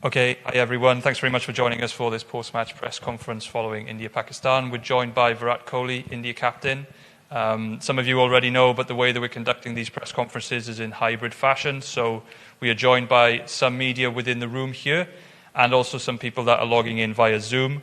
Okay, hi everyone. Thanks very much for joining us for this post-match press conference following India-Pakistan. We're joined by Virat Kohli, India captain. Some of you already know, but the way that we're conducting these press conferences is in hybrid fashion. So we are joined by some media within the room here and also some people that are logging in via Zoom.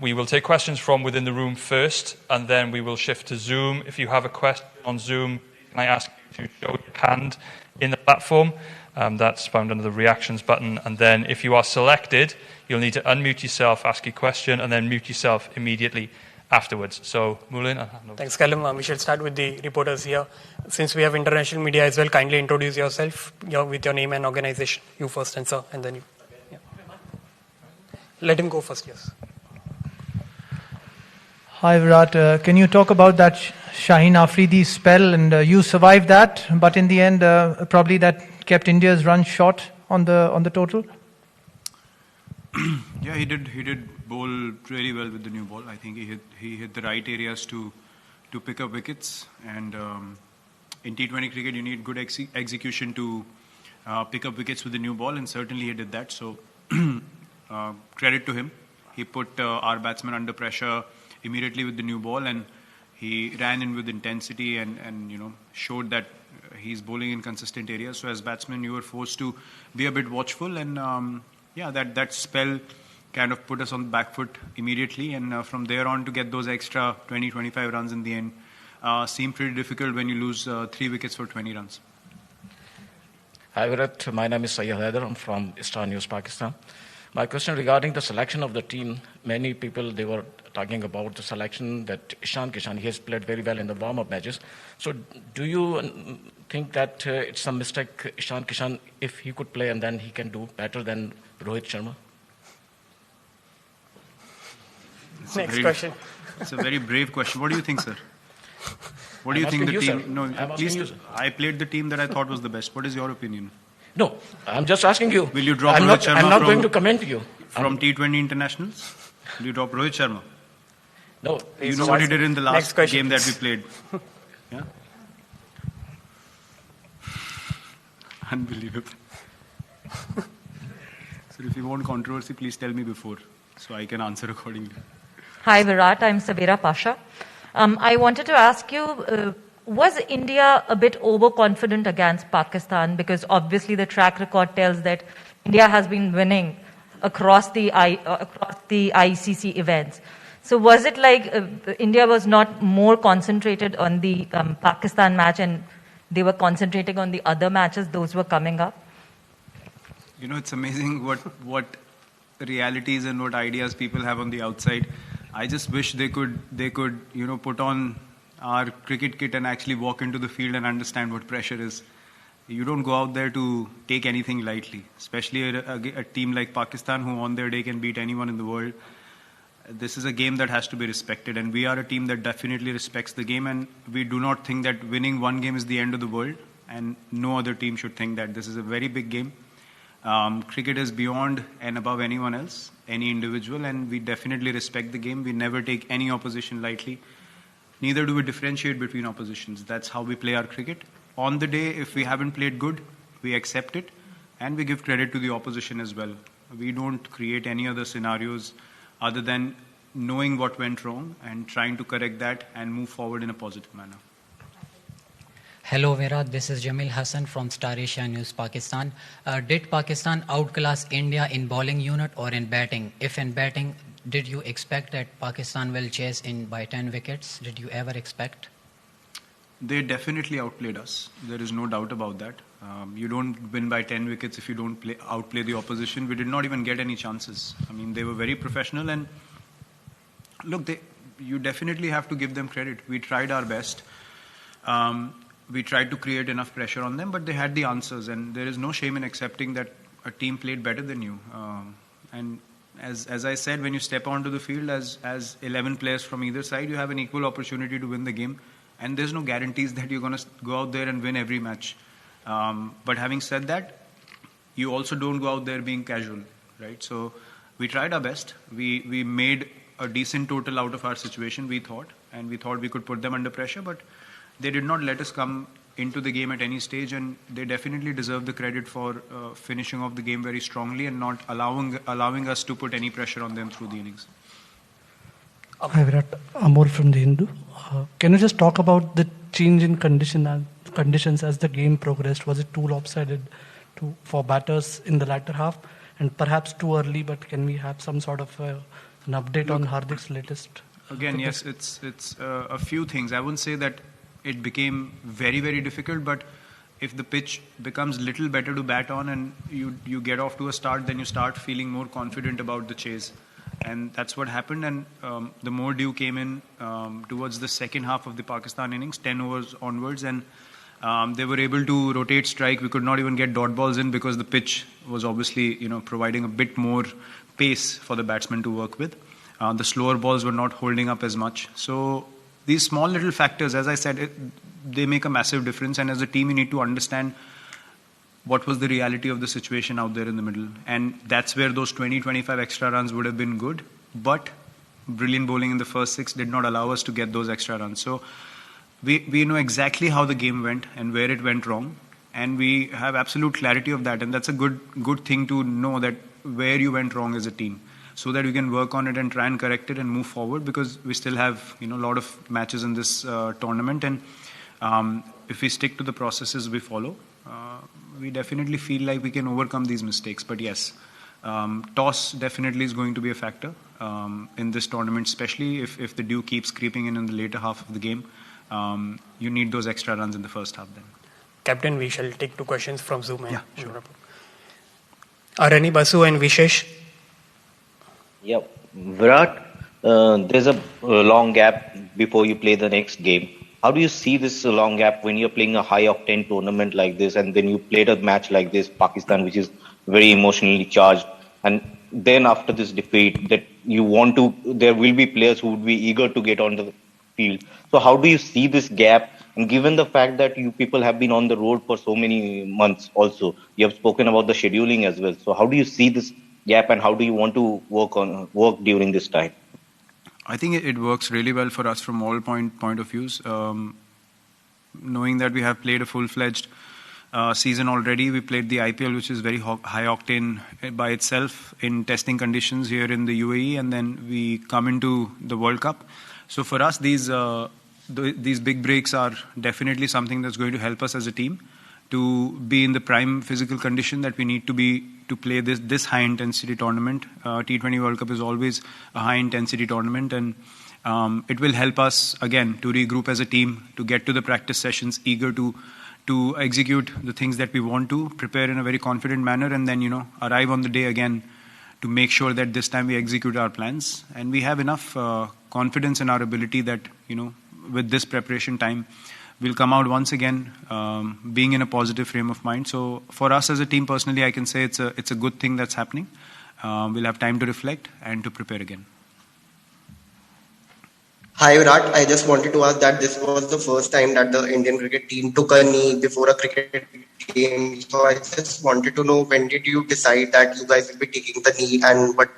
We will take questions from within the room first, and then we will shift to Zoom. If you have a question on Zoom, can I ask you to show your hand in the platform? That's found under the reactions button. And then if you are selected, you'll need to unmute yourself, ask your question, and then mute yourself immediately afterwards. So, Moulin. Thanks, Callum. We shall start with the reporters here. Since we have international media as well, kindly introduce yourself with your name and organization. You first, and sir, and then you. Yeah. Let him go first, yes. Hi, Virat. Can you talk about that Shaheen Afridi spell? And you survived that, but in the end, probably that kept India's run short on the total. Yeah, he did bowl really well with the new ball. I think he hit the right areas to pick up wickets. And in T20 cricket, you need good execution to pick up wickets with the new ball, and certainly he did that. So credit to him. He put our batsmen under pressure immediately with the new ball, and he ran in with intensity and showed that he's bowling in consistent areas. So as batsmen, you were forced to be a bit watchful, and that spell kind of put us on the back foot immediately. And from there on, to get those extra 20-25 runs in the end seemed pretty difficult when you lose 3 wickets for 20 runs. Hi Virat, my name is Syed Haider. I'm from Star News, Pakistan. My question regarding the selection of the team, many people, they were talking about the selection that Ishan Kishan, he has played very well in the warm-up matches. So do you think that it's a mistake, Ishan Kishan, if he could play and then he can do better than Rohit Sharma? Next question. It's a very brave question. What do you think, sir? What do you think the team... No, please, I played the team that I thought was the best. What is your opinion? No, I'm just asking you. Will you drop Rohit Sharma? I'm not going to comment you. From T20 internationals? Will you drop Rohit Sharma? No. You know what he did in the last game that we played? Yeah? Unbelievable. So if you want controversy, please tell me before, so I can answer accordingly. Hi Virat, I'm Sabira Pasha. I wanted to ask you, was India a bit overconfident against Pakistan? Because obviously the track record tells that India has been winning across the ICC events. So was it like India was not more concentrated on the Pakistan match and they were concentrating on the other matches, those were coming up? It's amazing what realities and what ideas people have on the outside. I just wish they could put on our cricket kit and actually walk into the field and understand what pressure is. You don't go out there to take anything lightly, especially a team like Pakistan who on their day can beat anyone in the world. This is a game that has to be respected, and we are a team that definitely respects the game, and we do not think that winning one game is the end of the world, and no other team should think that. This is a very big game. Cricket is beyond and above anyone else, any individual, and we definitely respect the game. We never take any opposition lightly. Neither do we differentiate between oppositions. That's how we play our cricket. On the day, if we haven't played good, we accept it, and we give credit to the opposition as well. We don't create any other scenarios other than knowing what went wrong and trying to correct that and move forward in a positive manner. Hello Virat, this is Jamil Hassan from Star Asia News, Pakistan. Did Pakistan outclass India in bowling unit or in batting? If in batting, did you expect that Pakistan will chase in by 10 wickets? Did you ever expect? They definitely outplayed us. There is no doubt about that. You don't win by 10 wickets if you don't outplay the opposition. We did not even get any chances. I mean, they were very professional, and look, you definitely have to give them credit. We tried our best. We tried to create enough pressure on them, but they had the answers, and there is no shame in accepting that a team played better than you. And as I said, when you step onto the field as 11 players from either side, you have an equal opportunity to win the game. And there's no guarantees that you're going to go out there and win every match. But having said that, you also don't go out there being casual, right? So we tried our best. We made a decent total out of our situation, we thought. And we thought we could put them under pressure. But they did not let us come into the game at any stage, and they definitely deserve the credit for finishing off the game very strongly and not allowing us to put any pressure on them through the innings. Hi Virat, Amol from the Hindu. Can you just talk about the change in conditions as the game progressed? Was it too lopsided for batters in the latter half, and perhaps too early? But can we have some sort of an update on Hardik's latest? Again, yes, it's a few things. I wouldn't say that it became very, very difficult, but if the pitch becomes little better to bat on and you get off to a start, then you start feeling more confident about the chase. And that's what happened. And the more dew came in towards the second half of the Pakistan innings, 10 overs onwards, and they were able to rotate strike. We could not even get dot balls in because the pitch was obviously, providing a bit more pace for the batsmen to work with. The slower balls were not holding up as much. So these small little factors, as I said, they make a massive difference. And as a team, you need to understand what was the reality of the situation out there in the middle. And that's where those 20-25 extra runs would have been good. But brilliant bowling in the first 6 did not allow us to get those extra runs. So we know exactly how the game went and where it went wrong. And we have absolute clarity of that. And that's a good thing to know, that where you went wrong as a team, so that we can work on it and try and correct it and move forward, because we still have a lot of matches in this tournament. And if we stick to the processes we follow, we definitely feel like we can overcome these mistakes. But yes, toss definitely is going to be a factor in this tournament, especially if the dew keeps creeping in the later half of the game. You need those extra runs in the first half then. Captain, we shall take 2 questions from Zoom. Yeah, sure. Arani, Basu and Vishesh. Yeah, Virat, there's a long gap before you play the next game. How do you see this long gap when you're playing a high-octane tournament like this, and then you played a match like this, Pakistan, which is very emotionally charged, and then after this defeat, that there will be players who would be eager to get onto the field. So how do you see this gap? And given the fact that you people have been on the road for so many months also, you have spoken about the scheduling as well. So how do you see this gap, and how do you want to work during this time? I think it works really well for us from all point of views. Knowing that we have played a full-fledged season already, we played the IPL, which is very high octane by itself in testing conditions here in the UAE, and then we come into the World Cup. So for us, these big breaks are definitely something that's going to help us as a team to be in the prime physical condition that we need to be to play this high intensity tournament. T20 World Cup is always a high intensity tournament, and it will help us again to regroup as a team, to get to the practice sessions eager to execute the things that we want to, prepare in a very confident manner, and then arrive on the day again to make sure that this time we execute our plans. And we have enough confidence in our ability that with this preparation time we'll come out once again being in a positive frame of mind. So for us as a team, personally, I can say it's a good thing that's happening. We'll have time to reflect and to prepare again. Hi Virat, I just wanted to ask that this was the first time that the Indian cricket team took a knee before a cricket game. So I just wanted to know, when did you decide that you guys will be taking the knee, and what?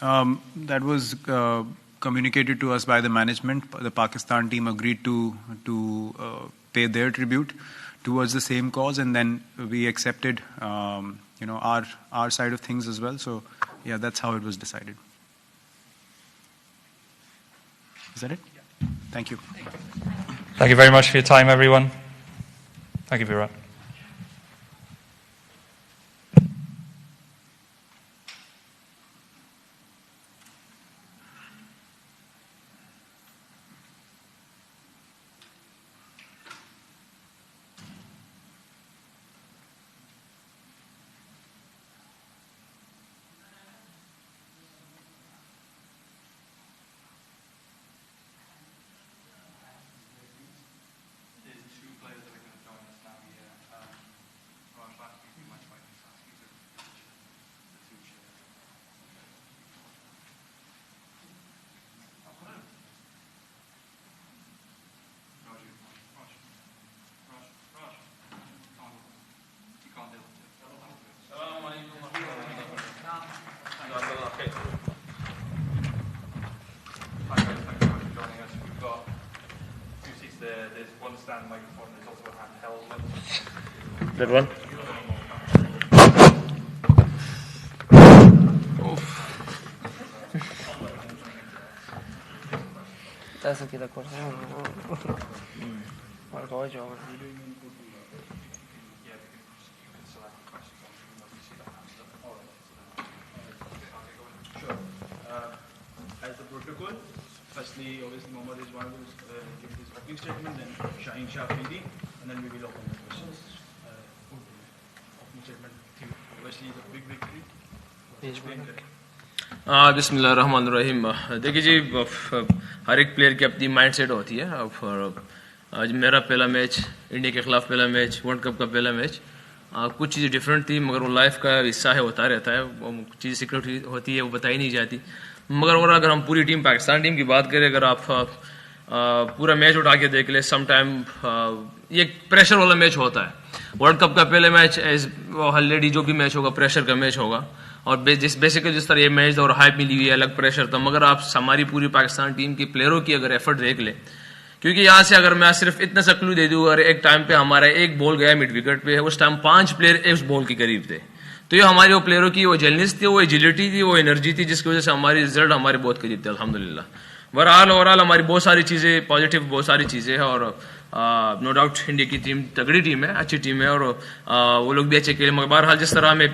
That was communicated to us by the management. The Pakistan team agreed to pay their tribute towards the same cause, and then we accepted our side of things as well. So yeah, that's how it was decided. Is that it? Yeah. Thank you. Thank you very much for your time, everyone. Thank you, Virat. There's one stand microphone. There's also a handheld one. That one? That's okay, the question. I'll go over. As the protocol, firstly, obviously, Mohammad Rizwan will give his opening statement, then Shaheen Shah Afridi, and then we will open the questions. Opening statement, obviously, the big victory. بسم اللہ الرحمن الرحیم. دیکھیے جی, ہر ایک player کی اپنی mind set ہوتی ہے. آج میرا پہلا میچ, انڈیا کے خلاف پہلا میچ, ورلڈ کپ کا پہلا میچ, کچھ چیزیں ڈفرینٹ تھی, مگر وہ لائف کا حصہ ہے, ہوتا رہتا ہے. وہ چیز سیکرٹ ہوتی ہے, وہ بتائی نہیں جاتی. مگر اگر ہم پوری ٹیم, پاکستان ٹیم کی بات کریں, اگر آپ پورا میچ اٹھا کے دیکھ لیں, سم ٹائم یہ پریشر والا میچ ہوتا ہے. ورلڈ کپ کا پہلے میچ آلریڈی جو بھی میچ ہوگا پریشر کا میچ ہوگا, اور بیسیکلی جس طرح یہ میچ اور ہائپ ملی ہوئی ہے, الگ پریشر تھا. مگر آپ ہماری پوری پاکستان ٹیم کی پلیئروں کی اگر ایفرٹ دیکھ لیں, کیونکہ یہاں سے اگر میں صرف اتنا سا کلو دے دوں, اگر ایک ٹائم پہ ہمارا ایک بال گیا مڈ وکٹ پہ, اس ٹائم 5 پلیئر اس بال کے قریب تھے. تو یہ ہماری وہ پلیئروں کی وہ جیلنس تھی, وہ ایجلٹی تھی, وہ انرجی تھی, جس کی وجہ سے ہماری رزلٹ ہمارے بہت قریب تھے الحمدللہ. اوور آل ہماری بہت ساری چیزیں پازیٹیو, بہت ساری چیزیں ہیں, اور نو ڈاؤٹ انڈیا کی ٹیم تگڑی ٹیم ہے, اچھی ٹیم ہے, اور وہ لوگ بھی اچھے کھیلے. مگر بہرحال جس طرح میں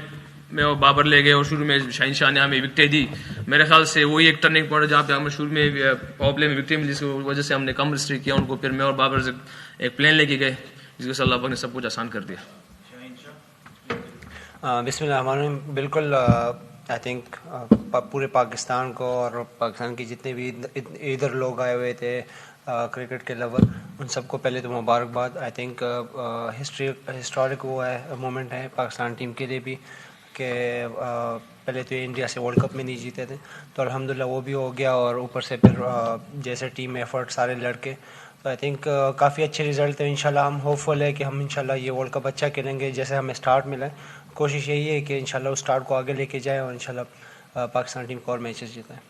بابر لے گئے اور شروع میں شاہین شاہ نے ہمیں وکٹیں دی, میرے خیال سے وہی ایک ٹرننگ پوائنٹ جہاں پہ ہمیں شروع میں پاور پلے میں وکٹیں ملی, جس کی وجہ سے ہم نے کم رسٹرکٹ کیا ان کو. پھر میں اور بابر سے ایک پلان لے کے گئے, جس کے اللہ پاک نے سب کچھ آسان کر دیا. بسم اللہ الرحمن الرحیم. بالکل آئی تھنک پورے پاکستان کو اور پاکستان کے جتنے بھی ادھر لوگ آئے ہوئے تھے کرکٹ کے لور, ان سب کو پہلے تو مبارکباد. آئی تھنک ہسٹورک وہ ہے, مومنٹ ہے پاکستان ٹیم کے لیے بھی, کہ پہلے تو انڈیا سے ورلڈ کپ میں نہیں جیتے تھے, تو الحمدللہ وہ بھی ہو گیا, اور اوپر سے پھر جیسے ٹیم ایفرٹ سارے لڑکے, تو آئی تھنک کافی اچھے رزلٹ ہیں. انشاءاللہ ہم ہوپ فل ہے کہ ہم انشاءاللہ یہ ورلڈ کپ اچھا کھیلیں گے, جیسے ہمیں سٹارٹ ملا ہے. کوشش یہی ہے کہ انشاءاللہ اس سٹارٹ کو آگے لے کے جائیں, اور انشاءاللہ پاکستان ٹیم کو اور میچز جیتائیں.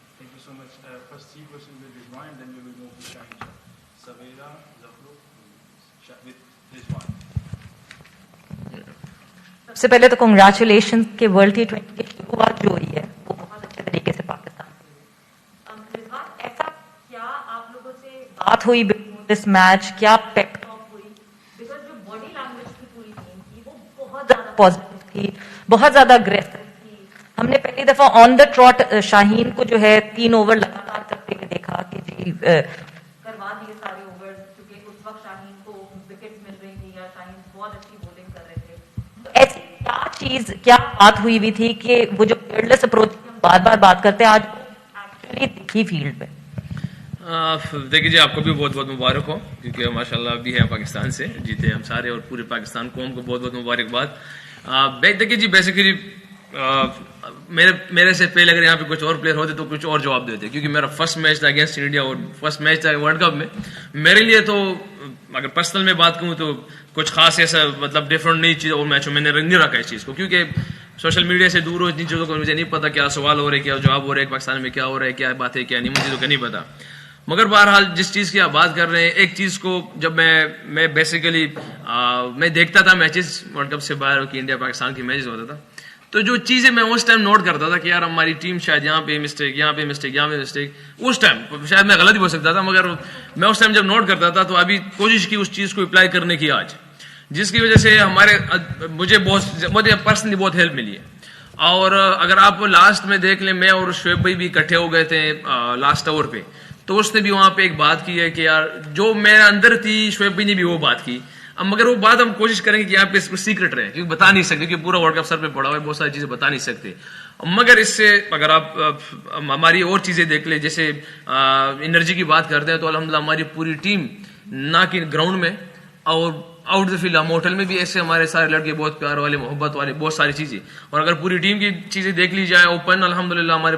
سب سے پہلے تو کنگریچولیشن کہ ورلڈ T20 کی شروعات جو ہوئی ہے وہ بہت اچھے طریقے سے پاکستان. ایسا کیا آپ لوگوں سے بات ہوئی دس میچ, کیا پیپ ٹاک ہوئی, بیکاز جو باڈی لینگویج کی پوری ٹیم کی وہ بہت زیادہ پازیٹیو تھی, بہت زیادہ اگریسو تھی. ہم نے پہلی دفعہ آن دا ٹراٹ شاہین کو جو ہے 3 اوور لگاتار کرتے ہوئے دیکھا کہ جی کروا دیے سارے اوور, کیونکہ اس وقت شاہین کو وکٹ مل رہی تھی یا شاہین بہت اچھی بولنگ کر رہے تھے. تو ایسی کیا چیز, کیا بات ہوئی ہوئی تھی کہ وہ جو فیلڈلیس اپروچ ہم بار بار بات کرتے ہیں, آج ایکچولی دکھی فیلڈ پہ؟ دیکھیے جی, آپ کو بھی بہت بہت مبارک ہو, کیونکہ ماشاء اللہ ابھی ہے پاکستان سے جیتے ہم سارے, اور پورے پاکستان قوم کو بہت بہت مبارکباد. دیکھیے جی, بیسیکلی میرے سے پہلے اگر یہاں پہ کچھ اور پلیئر ہوتے تو کچھ اور جواب دیتے, کیونکہ میرا فرسٹ میچ تھا اگینسٹ انڈیا, اور فرسٹ میچ تھا ورلڈ کپ میں. میرے لیے تو اگر پرسنل میں بات کروں تو کچھ خاص ایسا مطلب ڈفرنٹ نہیں چیز اور میچوں میں نے رنگ نہیں رکھا اس چیز کو, کیونکہ سوشل میڈیا سے دور ہو اتنی چیزوں کو مجھے نہیں پتا کیا سوال ہو رہے, کیا جواب ہو رہے ہیں, پاکستان میں کیا ہو رہا ہے, کیا بات ہے کیا نہیں, مجھے تو نہیں پتا. مگر بہرحال جس چیز کی آپ بات کر رہے ہیں, ایک چیز کو جب میں بیسیکلی میں دیکھتا تھا میچز ورلڈ کپ سے باہر کہ انڈیا پاکستان کی میچز ہوتا تھا, تو جو چیزیں میں اس ٹائم نوٹ کرتا تھا کہ یار ہماری ٹیم شاید یہاں پہ مسٹیک, یہاں پہ مسٹیک, یہاں پہ مسٹیک, اس ٹائم شاید میں غلط بھی ہو سکتا تھا, مگر میں اس ٹائم جب نوٹ کرتا تھا تو ابھی کوشش کی اس چیز کو اپلائی کرنے کی آج, جس کی وجہ سے مجھے پرسنلی بہت ہیلپ ملی ہے. اور اگر آپ لاسٹ میں دیکھ لیں, میں اور شعیب بھائی بھی اکٹھے ہو گئے تھے لاسٹ اوور پہ, تو اس نے بھی وہاں پہ ایک بات کی ہے کہ یار جو میرے اندر تھی, شعیب بھائی نے بھی وہ بات کی. اب مگر وہ بات ہم کوشش کریں گے کہ یہاں پہ اس کو سیکرٹ رہے, کیونکہ بتا نہیں سکتے, کیونکہ پورا ورلڈ کپ سر پہ پڑا ہوا ہے, بہت ساری چیزیں بتا نہیں سکتے. مگر اس سے اگر آپ ہماری اور چیزیں دیکھ لیں, جیسے انرجی کی بات کرتے ہیں, تو الحمدللہ ہماری پوری ٹیم نہ کہ گراؤنڈ میں اور آؤٹ دا فیلڈ, ہم ہوٹل میں بھی ایسے ہمارے سارے لڑکے بہت پیار والے, محبت والے, بہت ساری چیزیں. اور اگر پوری ٹیم کی چیزیں دیکھ لی جائے, اوپن الحمدللہ ہمارے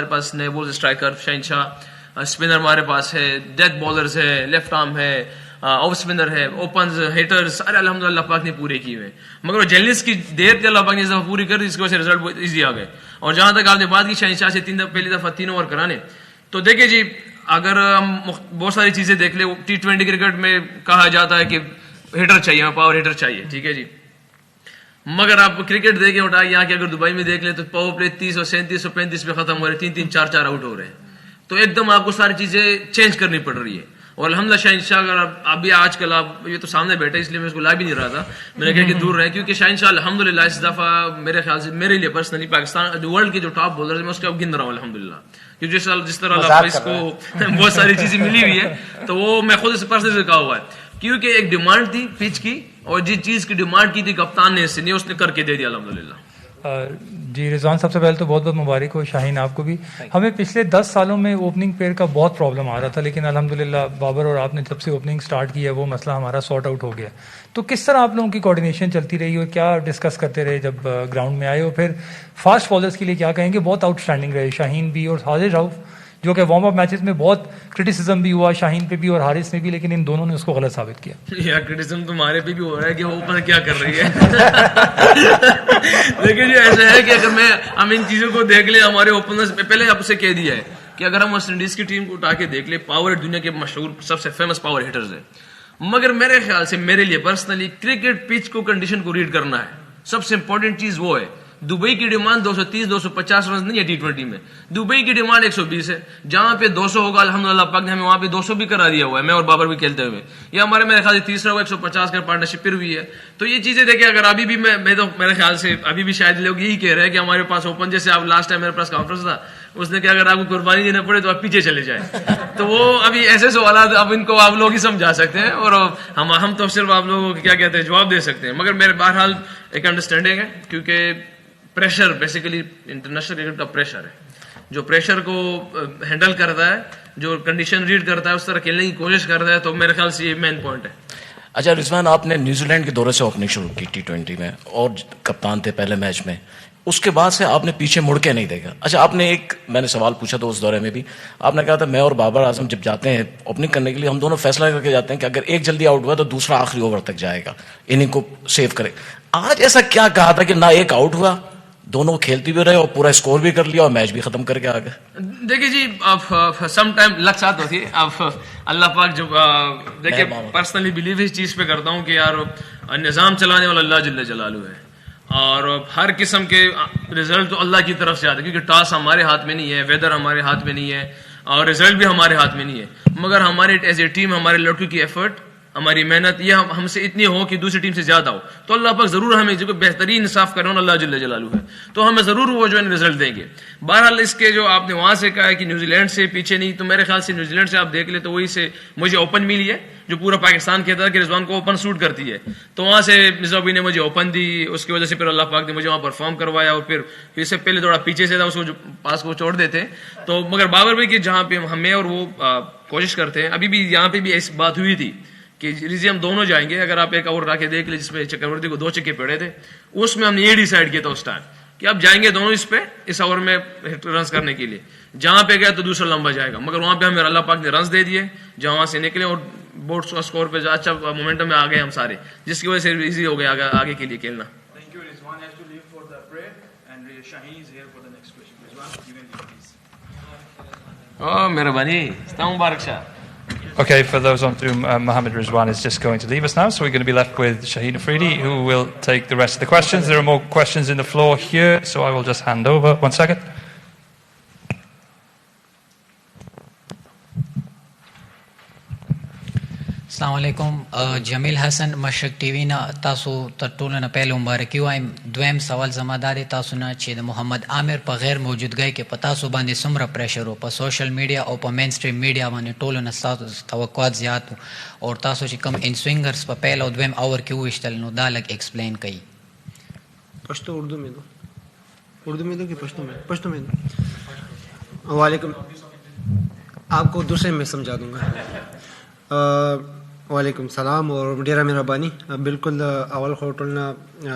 پاس نئے بولر, اسٹرائکر شاہین شاہ, اسپنر ہمارے پاس ہے, ڈیتھ بالرز ہے, لیفٹ آرم ہے, آف اسپنر ہے, اوپنز, ہیٹرز, سارے الحمدللہ اللہ پاک نے پورے کیے ہوئے. مگر وہ جیلنس کی دیر کے اللہ پاک نے پوری کر دی, جس کی وجہ سے رزلٹ بہت ایزی آ گئے. اور جہاں تک آپ نے بات کی شاہین شاہ سے پہلی دفعہ 3 اوور کرانے, تو دیکھیں جی اگر ہم بہت ساری چیزیں دیکھ لیں, T20 کرکٹ میں کہا جاتا ہے کہ ہیٹر چاہیے, پاور ہیٹر چاہیے, ٹھیک ہے جی, مگر آپ کرکٹ دیکھیں اٹھائے یہاں کے اگر دبئی میں دیکھ لیں تو پاور پلے 30 اور 37 اور 35 پہ ختم ہو رہے ہیں, 3-3 4-4 آؤٹ ہو رہے ہیں. تو ایک دم آپ کو ساری چیزیں چینج کرنی پڑ رہی ہے. اور الحمدللہ شاہین شاہ اگر ابھی آج کل آپ یہ تو سامنے بیٹھے اس لیے میں اس کو لا بھی نہیں رہا تھا, میں نے کہا کہ دور رہے, کیونکہ شاہین شاہ الحمدللہ اس دفعہ میرے خیال سے میرے لیے پرسنلی پاکستان ورلڈ کے جو ٹاپ بولر میں اس کا گن رہا ہوں الحمدللہ, کیونکہ جس طرح اللہ اس کو بہت ساری چیزیں ملی ہوئی ہے تو وہ میں خود سے پرسنلی کہا ہوا ہے, کیونکہ ایک ڈیمانڈ تھی پچ کی اور جس چیز کی ڈیمانڈ کی تھی کپتان نے اس نے کر کے دے دیا الحمدللہ. جی رضوان, سب سے پہلے تو بہت بہت مبارک ہو, شاہین آپ کو بھی. ہمیں پچھلے 10 سالوں میں اوپننگ پیئر کا بہت پرابلم آ رہا تھا, لیکن الحمدللہ بابر اور آپ نے جب سے اوپننگ سٹارٹ کی ہے وہ مسئلہ ہمارا سارٹ آؤٹ ہو گیا. تو کس طرح آپ لوگوں کی کوارڈینیشن چلتی رہی اور کیا ڈسکس کرتے رہے جب گراؤنڈ میں آئے ہو؟ پھر فاسٹ بالرز کے لیے کیا کہیں گے, بہت آؤٹ اسٹینڈنگ رہے شاہین بھی اور حارث راؤف, جو کہ وارم اپ میچز میں بہت کرٹیسزم بھی ہوا شاہین پہ بھی اور حارث نے بھی, لیکن ان دونوں نے اس کو غلط ثابت کیا. یا کرٹیسزم تمہارے پہ بھی ہو رہا ہے کہ وہ اوپن کیا کر رہی ہے, لیکن یہ ایسا ہے کہ اگر ہم ان چیزوں کو دیکھ لیں, ہمارے اوپنرز پہلے آپ سے کہہ دیا ہے کہ اگر ہم ویسٹ انڈیز کی ٹیم کو اٹھا کے دیکھ لیں, پاور دنیا کے مشہور سب سے فیمس پاور ہیٹرز ہیں, مگر میرے خیال سے میرے لیے پرسنلی کرکٹ پچ کو کنڈیشن کو ریڈ کرنا ہے, سب سے امپورٹنٹ چیز وہ ہے. دبئی کی ڈیمانڈ 230-250 رنز نہیں ہے T20 میں, دبئی کی ڈیمانڈ 120 ہے. جہاں پہ 200 ہوگا الحمدللہ پاک نے ہمیں وہاں پہ 200 بھی کرا دیا ہوا ہے, میں اور بابر بھی کھیلتے ہوئے. یہ ہمارے میرے خیال سے تیسرا ہوا 150 کا پارٹنرشپ پھر ہوئی ہے. تو یہ چیزیں دیکھیں, اگر ابھی بھی میں تو میرے خیال سے ابھی بھی شاید لوگ یہی کہہ رہے ہیں کہ ہمارے پاس اوپن, جیسے آپ لاسٹ ٹائم میرے پاس کانفرنس تھا اس نے کہ اگر آپ کو قربانی دینا پڑے تو آپ پیچھے چلے جائیں. تو وہ ابھی ایسے سوالات اب ان کو آپ لوگ ہی سمجھا سکتے ہیں, اور ہم تو صرف آپ لوگوں کو کیا کہتے ہیں جواب دے سکتے ہیں. مگر میرے بہرحال ایک انڈرسٹینڈنگ ہے, کیونکہ پریشر بیسیکلی انٹرنیشنل کرکٹ کا پریشر ہے, جو پریشر کو ہینڈل کرتا ہے, جو کنڈیشن ریڈ کرتا ہے, اس طرح کھیلنے کی کوشش کرتا ہے. تو میرے خیال سے یہ مین پوائنٹ ہے. اچھا رضوان, آپ نے نیوزی لینڈ کے دورے سے اوپننگ شروع کی T20 میں اور کپتان تھے پہلے میچ میں, اس کے بعد سے آپ نے پیچھے مڑ کے نہیں دیکھا. اچھا آپ نے میں نے سوال پوچھا تھا اس دورے میں بھی, آپ نے کہا تھا میں اور بابر اعظم جب جاتے ہیں اوپننگ کرنے کے لیے ہم دونوں فیصلہ کر کے جاتے ہیں کہ اگر ایک جلدی آؤٹ ہوا تو دوسرا آخری اوور تک جائے گا, اننگ کو سیو کرے. آج ایسا کیا کہا تھا کہ نہ ایک آؤٹ ہوا, دونوں کھیلتے بھی رہے اور پورا اسکور بھی کر لیا اور میچ بھی ختم کر کے آ گئے؟ دیکھیے جی, اب سم ٹائم لک ساتھ ہوتی ہے. اب اللہ پاک جب دیکھیے پرسنلی بلیو اس چیز پہ کرتا ہوں کہ یار نظام چلانے والا اللہ جل جلالہ ہے, اور ہر قسم کے رزلٹ تو اللہ کی طرف سے آتا ہے, کیونکہ ٹاس ہمارے ہاتھ میں نہیں ہے, ویدر ہمارے ہاتھ میں نہیں ہے, اور رزلٹ بھی ہمارے ہاتھ میں نہیں ہے. مگر ہمارے ایز اے ٹیم, ہمارے لڑکوں کی ایفرٹ, ہماری محنت یہ ہم سے اتنی ہو کہ دوسری ٹیم سے زیادہ ہو, تو اللہ پاک ضرور ہمیں جو بہترین انصاف کرنا اللہ جل جلالہ ہے, تو ہمیں ضرور وہ جو ہے رزلٹ دیں گے. بہرحال اس کے جو آپ نے وہاں سے کہا ہے کہ نیوزی لینڈ سے پیچھے نہیں, تو میرے خیال سے نیوزی لینڈ سے آپ دیکھ لیں تو وہی سے مجھے اوپن ملی ہے, جو پورا پاکستان کہتا ہے کہ رضوان کو اوپن سوٹ کرتی ہے. تو وہاں سے نظام نے مجھے اوپن دی, اس کی وجہ سے پھر اللہ پاک نے مجھے وہاں پرفارم کروایا, اور پھر اس سے پہلے تھوڑا پیچھے سے تھا, اس کو جو پاس کو چھوڑ دیتے. تو مگر بابر بھائی کہ جہاں پہ ہمیں اور وہ کوشش کرتے ہیں, ابھی بھی یہاں پہ بھی ایسی بات ہوئی تھی کہ ریزی ہم دونوں جائیں گے. اگر آپ ایک اوور را کے دیکھ لیں جس میں چکرورتی کو 2 چھکے پڑے تھے, اس میں ہم نے یہ ڈیسائیڈ کیا تھا اس ٹائم کہ آپ جائیں گے دونوں اس پہ اس اوور میں رنز کرنے کے لیے. جہاں پہ گیا تو دوسرا لمبا جائے گا, مگر وہاں پہ ہمیں اللہ پاک نے رنز دے دیے جہاں وہاں سے نکلے, اور بورڈ اسکور پہ اچھا مومنٹم میں آ گئے ہم سارے, جس کی وجہ سے ایزی ہو گیا آگے کے لیے کھیلنا. مہربانی, Mubarak Shah. Okay, for those on Zoom, Mohammed Rizwan is just going to leave us now, so we're going to be left with Shaheen Afridi, who will take the rest of the questions. There are more questions in the floor here, so I will just hand over. 1 second. السلام علیکم. جمیل حسن مشرق T V نه تاسو تر ټولو نه پهل مبارکي وایم. دویم سوال زما دا دی تاسو نه چې د محمد عامر په غیر موجودګۍ کې په تاسو باندې څومره پریشر و په سوشل میډیا او په مین سټریم میډیا باندې ټولو نه ستاسو توقعات زیات و, او تاسو چې کوم ان سوینګرز په پهل او دویم اور کې وویشتل نو دا لږ ایکسپلین کړئ. پښتو اردو میں دو کہ پشتو میں دو. وعلیکم, آپ کو دوسرے میں سمجھا دوں گا. وعلیکم السلام اور ډیره مهرباني. بالکل اول خو ټولنه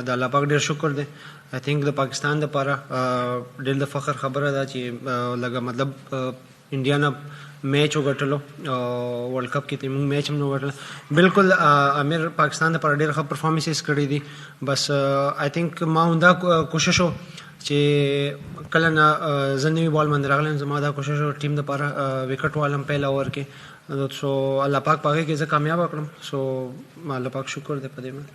د الله پاک ډیر شکر دی. آئی تھنک د پاکستان دپاره ډېر د فخر خبره ده چې لږه مطلب انډیا نه میچ وګټلو, ورلډ کپ کې ته موږ میچ هم نه وګټل. بالکل امیر پاکستان دپاره ډېر ښه پرفارمنسز کړي دي. بس آئی تھنک ما همدا کوشش و چې کله نه زه نوي بال باندې راغلی یم زما دا کوشش وه ټیم دپاره وکټ والم پهله اوور کې سو الله پاک په هغې کې زه کامیابه کړم سو الله پاک شکر دی په دې باندې.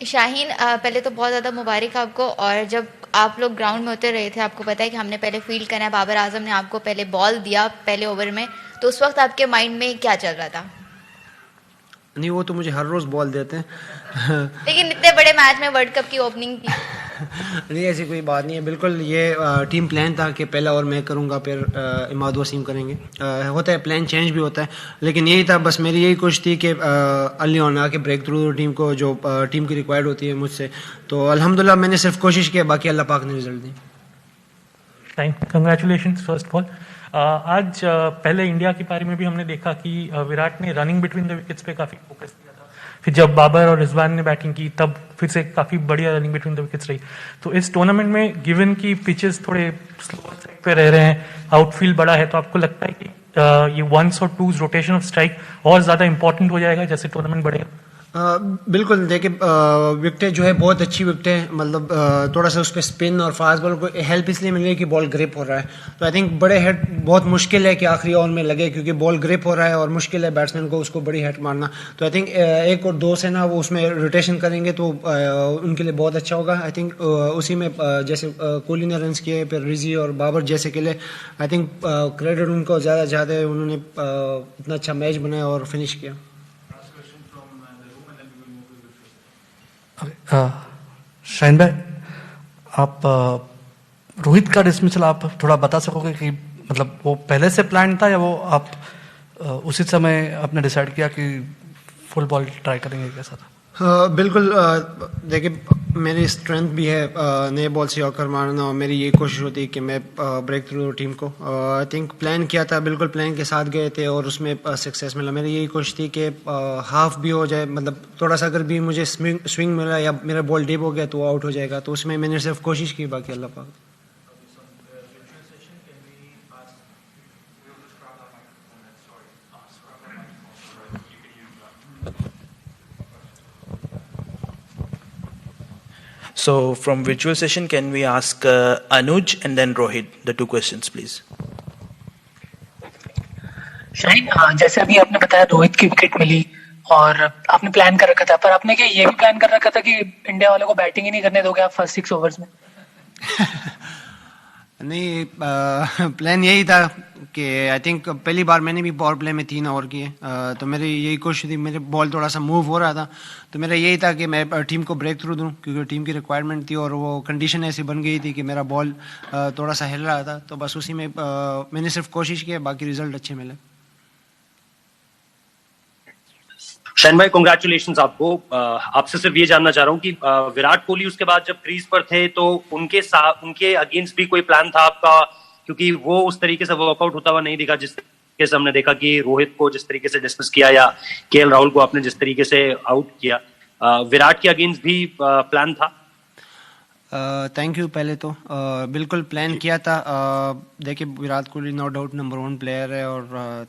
شاہین پہلے تو بہت زیادہ مبارک آپ کو, اور جب آپ لوگ گراؤنڈ میں اتر رہے تھے آپ کو پتا ہے کہ ہم نے پہلے فیلڈ کرنا ہے, بابر اعظم نے آپ کو پہلے بال دیا پہلے اوور میں, تو اس وقت آپ کے مائنڈ میں کیا چل رہا تھا؟ نہیں وہ تو مجھے ہر روز بال دیتے ہیں لیکن اتنے بڑے میچ میں ورلڈ کپ کی اوپننگ کی. نہیں ایسی کوئی بات نہیں ہے, بالکل یہ ٹیم پلان تھا کہ پہلا اوور میں کروں گا پھر اماد وسیم کریں گے. ہوتا ہے پلان چینج بھی ہوتا ہے, لیکن یہی تھا بس میری یہی کوشش تھی کہ ارلی آن آ کے بریک تھرو ٹیم کو جو ٹیم کی ریکوائرڈ ہوتی ہے مجھ سے, تو الحمدللہ میں نے صرف کوشش کی, باقی اللہ پاک نے result the. Congratulations first of all. آج پہلے انڈیا کی پاری میں بھی ہم نے دیکھا کہ وراٹ نے رننگ بٹوین دا وکٹس پہ کافی فوکس کیا تھا, پھر جب بابر اور رضوان نے بیٹنگ کی تب پھر سے کافی بڑھیا رننگ بٹوین دا وکٹس رہی. تو اس ٹورنامنٹ میں گیون کی پچز تھوڑے سلو سائڈ پہ رہ رہے ہیں, آؤٹ فیلڈ بڑا ہے, تو آپ کو لگتا ہے کہ یہ ونس اور ٹوز روٹیشن آف اسٹرائک اور زیادہ امپورٹنٹ ہو جائے گا جیسے ٹورنامنٹ بڑھے گا؟ بالکل دیکھیں وکٹیں جو ہے بہت اچھی وکٹیں, مطلب تھوڑا سا اس پہ اسپن اور فاسٹ بال کو ہیلپ اس لیے مل رہی ہے کہ بال گرپ ہو رہا ہے. تو آئی تھنک بڑے ہیٹ بہت مشکل ہے کہ آخری اوور میں لگے, کیونکہ بال گرپ ہو رہا ہے اور مشکل ہے بیٹسمین کو اس کو بڑی ہیٹ مارنا. تو آئی تھنک ایک اور دو سے نا وہ اس میں روٹیشن کریں گے تو ان کے لیے بہت اچھا ہوگا. آئی تھنک اسی میں جیسے کوہلی نے رنس کیے, پھر رضی اور بابر جیسے کے لیے آئی تھنک کریڈٹ ان کو زیادہ زیادہ ہے, انہوں نے اتنا اچھا میچ بنایا اور فنش کیا. شاہین بھائی آپ روہت کا ڈسمسل آپ تھوڑا بتا سکو گے کہ مطلب وہ پہلے سے پلان تھا یا وہ آپ اسی سمے آپ نے ڈیسائیڈ کیا کہ فل بال ٹرائی کریں گے, کیسا تھا؟ بالکل دیکھیں میری اسٹرینتھ بھی ہے نئے بال سے یارکر مارنا, اور میری یہ کوشش ہوتی ہے کہ میں بریک تھرو ٹیم کو آئی تھنک پلان کیا تھا, بالکل پلان کے ساتھ گئے تھے اور اس میں سکسیس ملا. میری یہی کوشش تھی کہ ہاف بھی ہو جائے, مطلب تھوڑا سا اگر بھی مجھے سوئنگ ملا یا میرا بال ڈیپ ہو گیا تو آؤٹ ہو جائے گا, تو اس میں نے صرف کوشش کی, باقی اللہ پاک. So from virtual session, can we ask Anuj and then Rohit the two questions, please? شاہین جیسے ابھی آپ نے بتایا روہت کی وکٹ ملی اور آپ نے پلان کر رکھا تھا, پر آپ نے کیا یہ بھی پلان کر رکھا تھا کہ انڈیا والوں کو بیٹنگ ہی نہیں کرنے دو گے آپ فرسٹ 6 اوورز میں؟ نہیں پلان یہی تھا کہ آئی تھنک پہلی بار میں نے بھی پاور پلے میں 3 اوور کیے, تو میری یہی کوشش تھی, میرے بال تھوڑا سا موو ہو رہا تھا, تو میرا یہی تھا کہ میں ٹیم کو بریک تھرو دوں, کیونکہ ٹیم کی ریکوائرمنٹ تھی اور وہ کنڈیشن ایسی بن گئی تھی کہ میرا بال تھوڑا سا ہل رہا تھا, تو بس اسی میں نے صرف کوشش کی, باقی ریزلٹ اچھے ملے. شاہین بھائی کنگریچولیشنز آپ کو. آپ سے صرف یہ جاننا چاہ رہا ہوں کہ وراٹ کوہلی اس کے بعد جب کریز پر تھے تو ان کے اگینسٹ بھی کوئی پلان تھا آپ کا, کیونکہ وہ اس طریقے سے ورک آؤٹ ہوتا ہوا نہیں دکھا جس طریقے سے ہم نے دیکھا کہ روہت کو جس طریقے سے ڈسمس کیا یا کے ایل راہل کو آپ نے جس طریقے سے آؤٹ کیا, وراٹ کے اگینسٹ بھی پلان تھا؟ Thank you. پہلے تو بالکل پلان کیا تھا. دیکھیے Virat Kohli no doubt number 1 player ہے, اور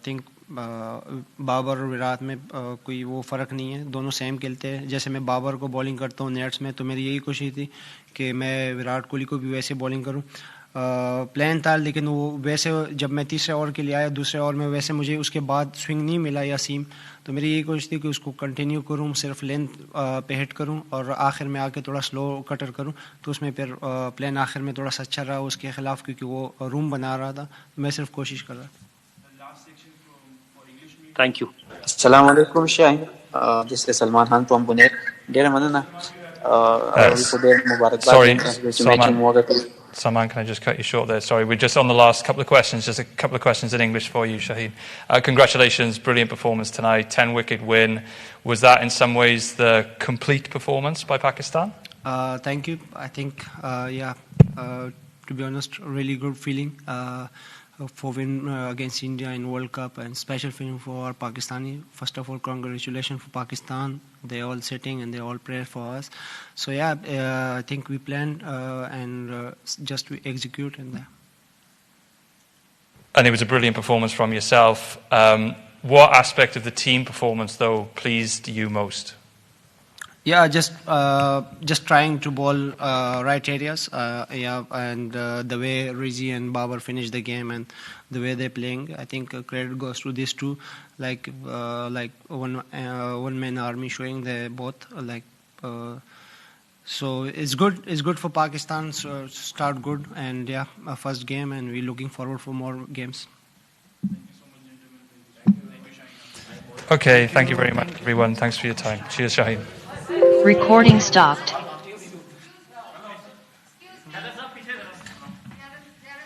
تھنک بابر اور وراٹ میں کوئی وہ فرق نہیں ہے, دونوں سیم کھیلتے ہیں. جیسے میں بابر کو بالنگ کرتا ہوں نیٹس میں, تو میری یہی کوشش تھی کہ میں وراٹ کوہلی کو بھی ویسے بالنگ کروں. پلان تھا, لیکن وہ ویسے جب میں تیسرے اوور کے لیے آیا, دوسرے اوور میں ویسے مجھے اس کے بعد سوئنگ نہیں ملا یا سیم, تو میری یہی کوشش تھی کہ اس کو کنٹینیو کروں, صرف لینتھ پہ ہٹ کروں اور آخر میں آ کے تھوڑا سلو کٹر کروں. تو اس میں پھر پلان آخر میں تھوڑا سا اچھا رہا اس کے خلاف, کیونکہ وہ روم بنا رہا تھا, میں صرف کوشش کر رہا تھا. Thank you. Assalamu alaikum, Shahin. This is Salman Khan from Pune. Dear Manana, sorry, Salman, can I just cut you short there? Sorry, we're just on the last couple of questions. Just a couple of questions in English for you, Shaheen. Congratulations, brilliant performance tonight, 10-wicket win. Was that in some ways the complete performance by Pakistan? Thank you. I think, to be honest, really good feeling. For win against India in World Cup, and special feeling for our Pakistani. First of all, congratulations for Pakistan. They all sitting and they all pray for us. So I think we planned and just we execute in there. And it was a brilliant performance from yourself. What aspect of the team performance though pleased you most? Yeah, just trying to ball right areas. And the way Rizzi and Babar finished the game and the way they're playing, I think credit goes to these two. Like one man army showing they both so it's good. It's good for Pakistan. So start good and yeah, our first game, and we're looking forward for more games. Okay, thank you very much, everyone. Thanks for your time. Cheers, Shaheen. Recording stopped.